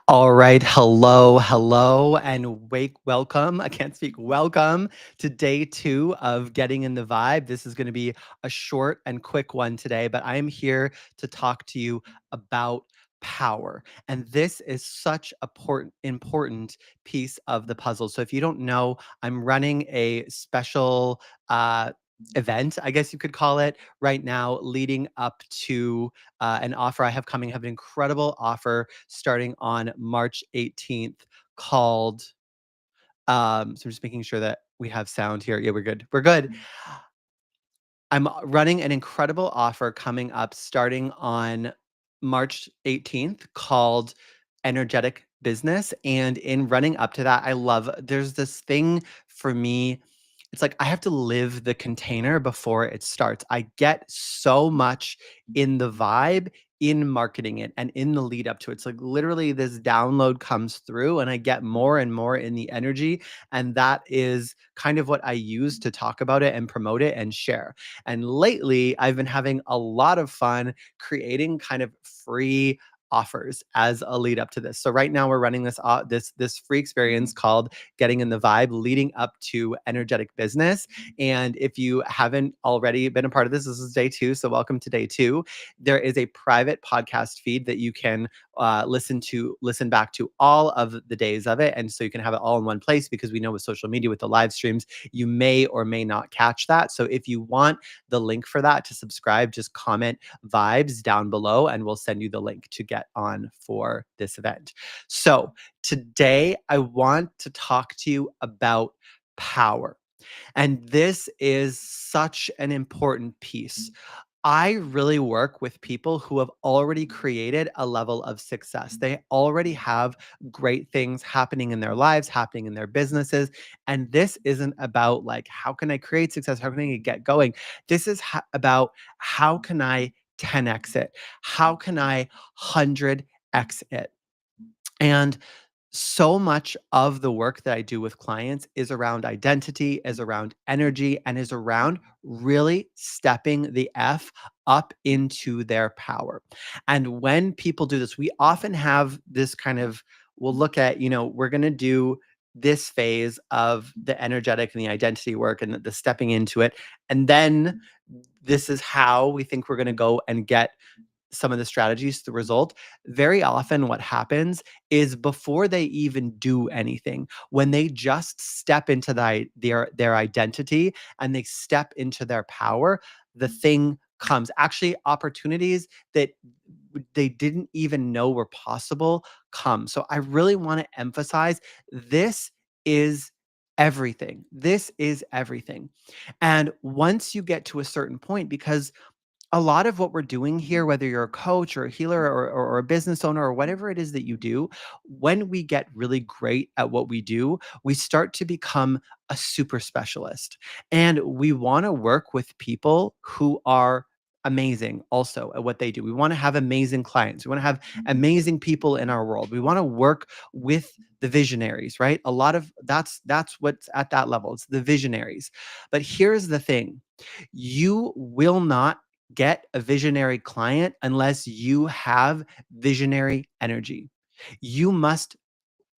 All right. Hello, hello, and welcome. I can't speak. Welcome to day two of Getting in the Vibe. This is going to be a short and quick one today, but I am here to talk to you about power. And this is such a important piece of the puzzle. So if you don't know, I'm running a special event, I guess you could call it, right now, leading up to an offer I have coming. I have an incredible offer starting on March 18th called so I'm just making sure that we have sound here. Yeah, we're good. We're good. I'm running an incredible offer coming up starting on March 18th called Energetic Business. And in running up to that, there's this thing for me. It's like I have to live the container before it starts. I get so much in the vibe in marketing it and in the lead up to it. It's like literally this download comes through and I get more and more in the energy. And that is kind of what I use to talk about it and promote it and share. And lately, I've been having a lot of fun creating kind of free offers as a lead up to this. So right now we're running this free experience called Getting in the Vibe leading up to Energetic Business. And if you haven't already been a part of this is day 2, so welcome to day 2. There is a private podcast feed that you can listen back to all of the days of it, and so you can have it all in one place, because we know with social media, with the live streams, you may or may not catch that. So if you want the link for that to subscribe, just comment vibes down below and we'll send you the link to get on for this event. So today I want to talk to you about power. And this is such an important piece. I really work with people who have already created a level of success. They already have great things happening in their lives, happening in their businesses. And this isn't about like, how can I create success? How can I get going? This is about how can I 10x it? How can I 100x it? And so much of the work that I do with clients is around identity, is around energy, and is around really stepping the F up into their power. And when people do this, we often have this kind of, we'll look at, we're going to do this phase of the energetic and the identity work and the stepping into it. And then this is how we think we're going to go and get some of the strategies, the result. Very often what happens is before they even do anything, when they just step into their identity and they step into their power, the thing comes. Actually, opportunities that they didn't even know were possible come. So I really want to emphasize this is everything. This is everything. And once you get to a certain point, because a lot of what we're doing here, whether you're a coach or a healer or a business owner or whatever it is that you do, when we get really great at what we do, we start to become a super specialist. And we want to work with people who are amazing also at what they do. We want to have amazing clients. We want to have amazing people in our world. We want to work with the visionaries, right? A lot of that's what's at that level. It's the visionaries. But here's the thing. You will not get a visionary client unless you have visionary energy. You must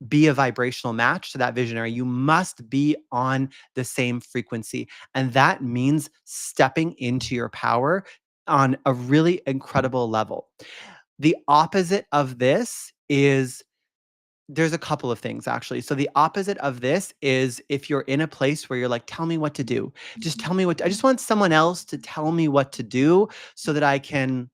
be a vibrational match to that visionary. You must be on the same frequency. And that means stepping into your power on a really incredible level. The opposite of this is there's a couple of things actually. So the opposite of this is if you're in a place where you're like, tell me what to do. Just tell me I just want someone else to tell me what to do so that I can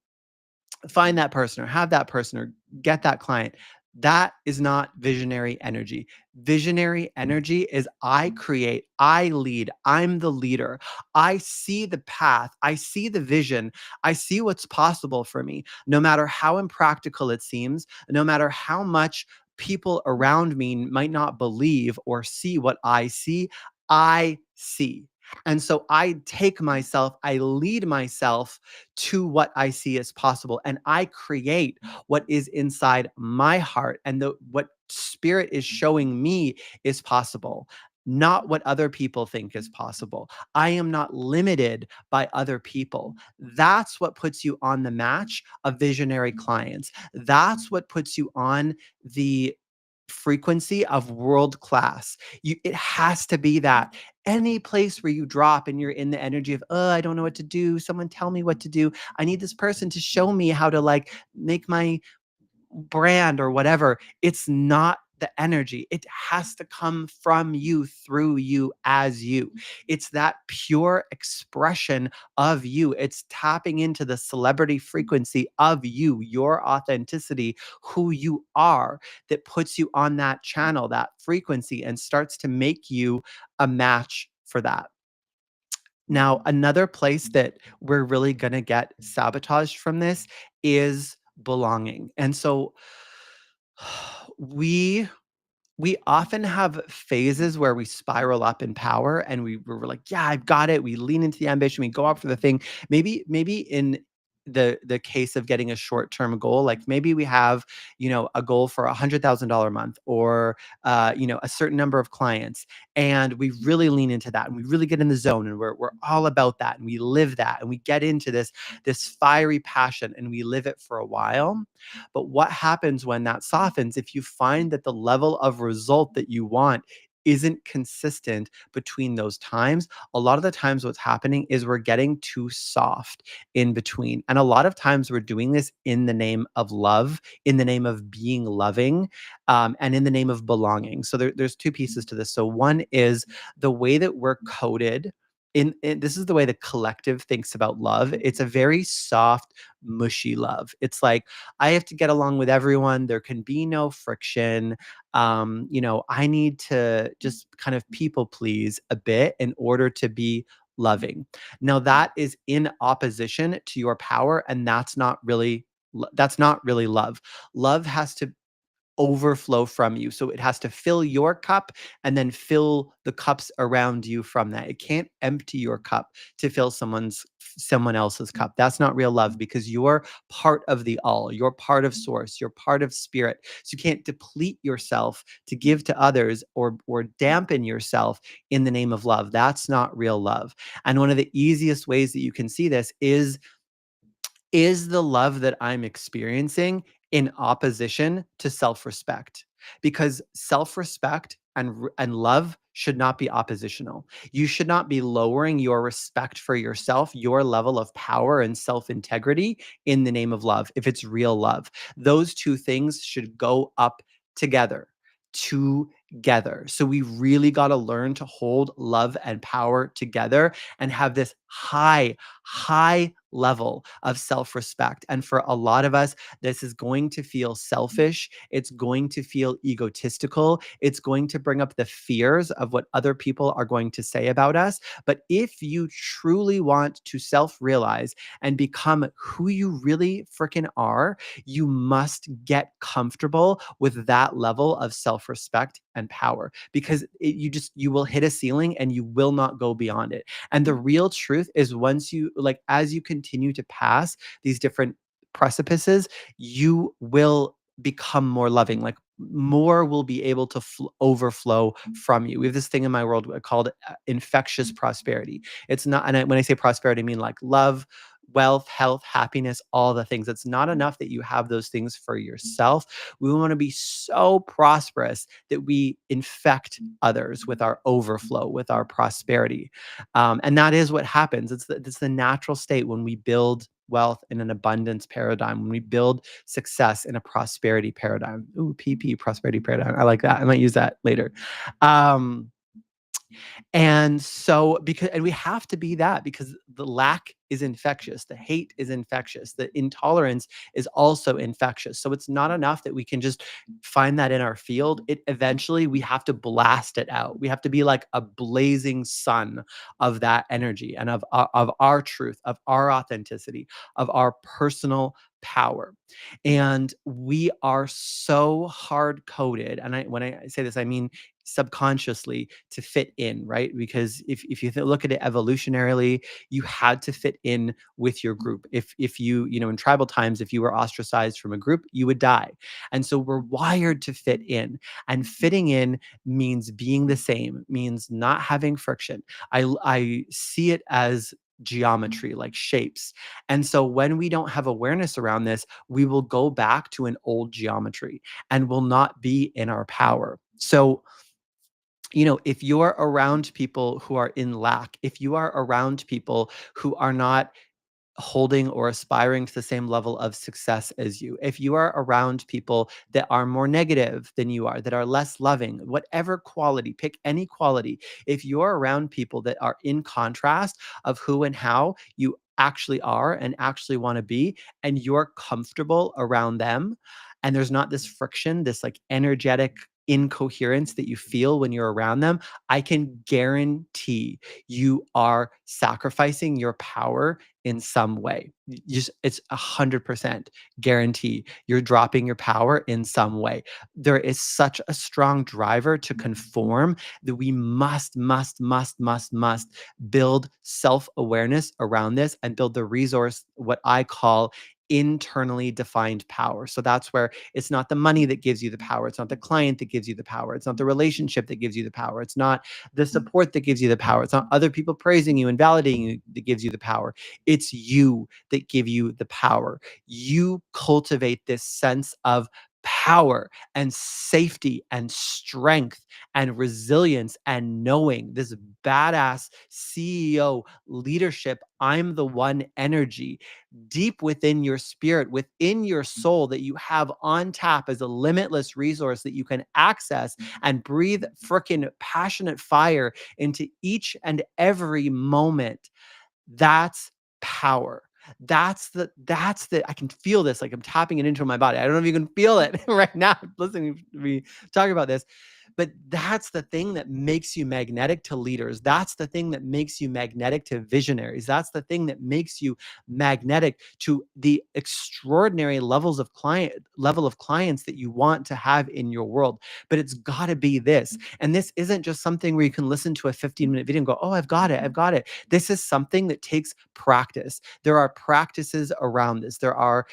find that person or have that person or get that client. That is not visionary energy. Visionary energy is I create, I lead, I'm the leader. I see the path, I see the vision, I see what's possible for me, no matter how impractical it seems, no matter how much people around me might not believe or see what I see. I see. And so I take myself, I lead myself to what I see as possible. And I create what is inside my heart and what spirit is showing me is possible. not what other people think is possible. I am not limited by other people. That's what puts you on the match of visionary clients. That's what puts you on the frequency of world class. It has to be that. Any place where you drop and you're in the energy of, oh, I don't know what to do. Someone tell me what to do. I need this person to show me how to like make my brand or whatever. It's not the energy. It has to come from you, through you, as you. It's that pure expression of you. It's tapping into the celebrity frequency of you, your authenticity, who you are, that puts you on that channel, that frequency, and starts to make you a match for that. Now, another place that we're really going to get sabotaged from this is belonging. And so we we often have phases where we spiral up in power and we're like, yeah, I've got it. We lean into the ambition, we go up for the thing. Maybe in the case of getting a short-term goal, like maybe we have, a goal for $100,000 a month, or a certain number of clients, and we really lean into that and we really get in the zone, and we're all about that, and we live that, and we get into this fiery passion and we live it for a while. But what happens when that softens, if you find that the level of result that you want isn't consistent between those times? A lot of the times what's happening is we're getting too soft in between. And a lot of times we're doing this in the name of love, in the name of being loving, and in the name of belonging. So there's two pieces to this. So one is the way that we're coded. This is the way the collective thinks about love. It's a very soft, mushy love. It's like, I have to get along with everyone. There can be no friction. I need to just kind of people please a bit in order to be loving. Now that is in opposition to your power, and that's not really love. Love has to overflow from you. So it has to fill your cup and then fill the cups around you from that. It can't empty your cup to fill someone else's cup. That's not real love, because you're part of the all. You're part of source. You're part of spirit. So you can't deplete yourself to give to others, or dampen yourself in the name of love. That's not real love. And one of the easiest ways that you can see this is the love that I'm experiencing in opposition to self-respect? Because self-respect and love should not be oppositional. You should not be lowering your respect for yourself, your level of power and self-integrity, in the name of love, if it's real love. Those two things should go up together. Together. So we really got to learn to hold love and power together and have this high level of self respect. And for a lot of us, this is going to feel selfish. It's going to feel egotistical. It's going to bring up the fears of what other people are going to say about us. But if you truly want to self realize and become who you really freaking are, you must get comfortable with that level of self respect and power, because you will hit a ceiling and you will not go beyond it. And the real truth is, once you like, as you continue to pass these different precipices, you will become more loving. Like, more will be able to overflow from you. We have this thing in my world called infectious prosperity. It's not, and when I say prosperity, I mean like love, wealth, health, happiness, all the things. It's not enough that you have those things for yourself. We want to be so prosperous that we infect others with our overflow, with our prosperity. And that is what happens. It's the natural state when we build wealth in an abundance paradigm, when we build success in a prosperity paradigm. Ooh, PP, prosperity paradigm. I like that. I might use that later. Um, and so, and we have to be that, because the lack is infectious, the hate is infectious, the intolerance is also infectious. So it's not enough that we can just find that in our field. It eventually, we have to blast it out. We have to be like a blazing sun of that energy, and of our truth, of our authenticity, of our personal power. And we are so hard coded. And when I say this, I mean subconsciously, to fit in, right? Because if you look at it evolutionarily, you had to fit fit in with your group. If you, in tribal times, if you were ostracized from a group, you would die. And so we're wired to fit in. And fitting in means being the same, means not having friction. I see it as geometry, like shapes. And so when we don't have awareness around this, we will go back to an old geometry and will not be in our power. So, if you're around people who are in lack, if you are around people who are not holding or aspiring to the same level of success as you, if you are around people that are more negative than you are, that are less loving, whatever quality, pick any quality. If you're around people that are in contrast of who and how you actually are and actually want to be, and you're comfortable around them, and there's not this friction, this like energetic incoherence that you feel when you're around them, I can guarantee you are sacrificing your power in some way. It's 100% guarantee you're dropping your power in some way. There is such a strong driver to conform that we must build self-awareness around this and build the resource, what I call internally defined power. So that's where it's not the money that gives you the power. It's not the client that gives you the power. It's not the relationship that gives you the power. It's not the support that gives you the power. It's not other people praising you and validating you that gives you the power. It's you that give you the power. You cultivate this sense of power and safety and strength and resilience and knowing this badass CEO leadership. I'm the one energy deep within your spirit, within your soul, that you have on tap as a limitless resource that you can access and breathe freaking passionate fire into each and every moment. That's power. I can feel this, like I'm tapping it into my body. I don't know if you can feel it right now listening to me talk about this. But that's the thing that makes you magnetic to leaders. That's the thing that makes you magnetic to visionaries. That's the thing that makes you magnetic to the extraordinary level of clients that you want to have in your world. But it's got to be this. And this isn't just something where you can listen to a 15-minute video and go, "Oh, I've got it. I've got it." This is something that takes practice. There are practices around this. There are,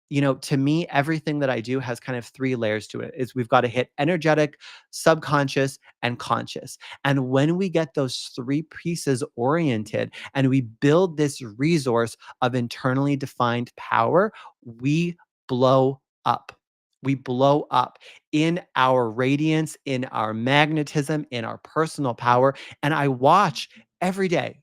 to me, everything that I do has kind of three layers to it. Is we've got to hit energetic, subconscious, and conscious. And when we get those three pieces oriented and we build this resource of internally defined power, we blow up. We blow up in our radiance, in our magnetism, in our personal power. And I watch every day,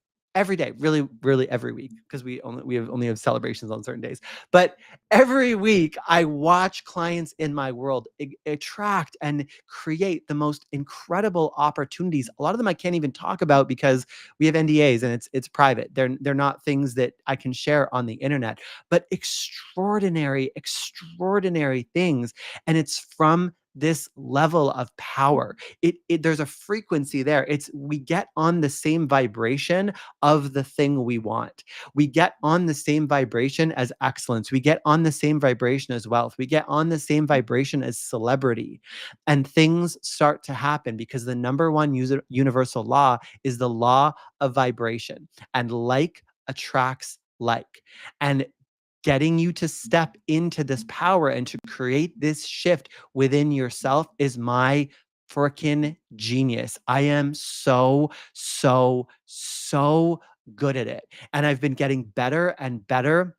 really, really every week, because we only have celebrations on certain days. But every week, I watch clients in my world attract and create the most incredible opportunities. A lot of them I can't even talk about because we have NDAs and it's private. They're not things that I can share on the internet, but extraordinary, extraordinary things. And it's from this level of power. There's a frequency there. We get on the same vibration of the thing we want. We get on the same vibration as excellence. We get on the same vibration as wealth. We get on the same vibration as celebrity. And things start to happen because the number one universal law is the law of vibration. And like attracts like. And getting you to step into this power and to create this shift within yourself is my freaking genius. I am so good at it. And I've been getting better and better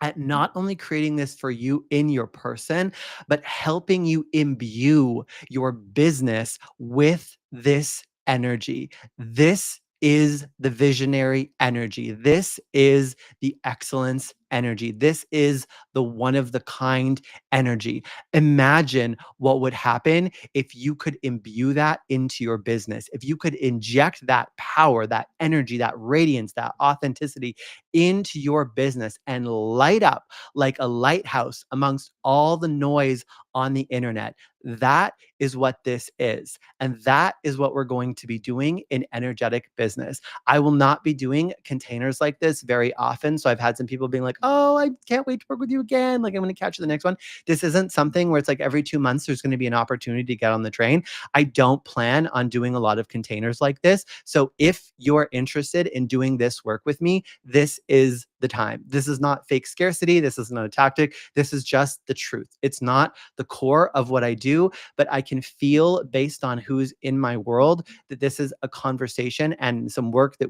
at not only creating this for you in your person, but helping you imbue your business with this energy. This is the visionary energy. This is the excellence energy. This is the one of the kind energy. Imagine what would happen if you could imbue that into your business, if you could inject that power, that energy, that radiance, that authenticity into your business and light up like a lighthouse amongst all the noise on the internet. That is what this is. And that is what we're going to be doing in energetic business. I will not be doing containers like this very often. So I've had some people being like, oh, I can't wait to work with you again. Like, I'm going to catch you the next one. This isn't something where it's like every 2 months there's going to be an opportunity to get on the train. I don't plan on doing a lot of containers like this. So if you're interested in doing this work with me, this is the time. This is not fake scarcity. This is not a tactic. This is just the truth. It's not the core of what I do, but I can feel based on who's in my world that this is a conversation and some work that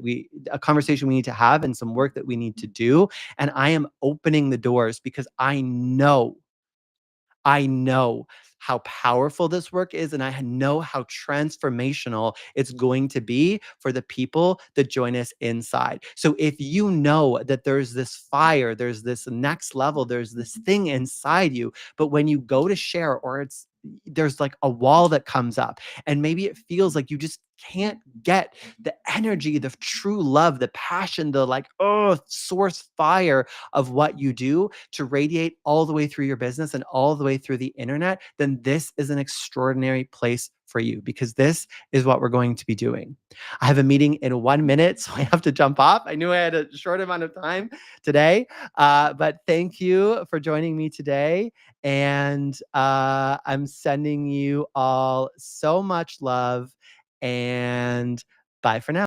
a conversation we need to have and some work that we need to do. And I am opening the doors because I know how powerful this work is, and I know how transformational it's going to be for the people that join us inside. So if you know that there's this fire, there's this next level, there's this thing inside you, but when you go to share or there's like a wall that comes up and maybe it feels like you just can't get the energy, the true love, the passion, the like, oh, source fire of what you do to radiate all the way through your business and all the way through the internet, then this is an extraordinary place for you because this is what we're going to be doing. I have a meeting in 1 minute, so I have to jump off. I knew I had a short amount of time today, but thank you for joining me today. And I'm sending you all so much love and bye for now.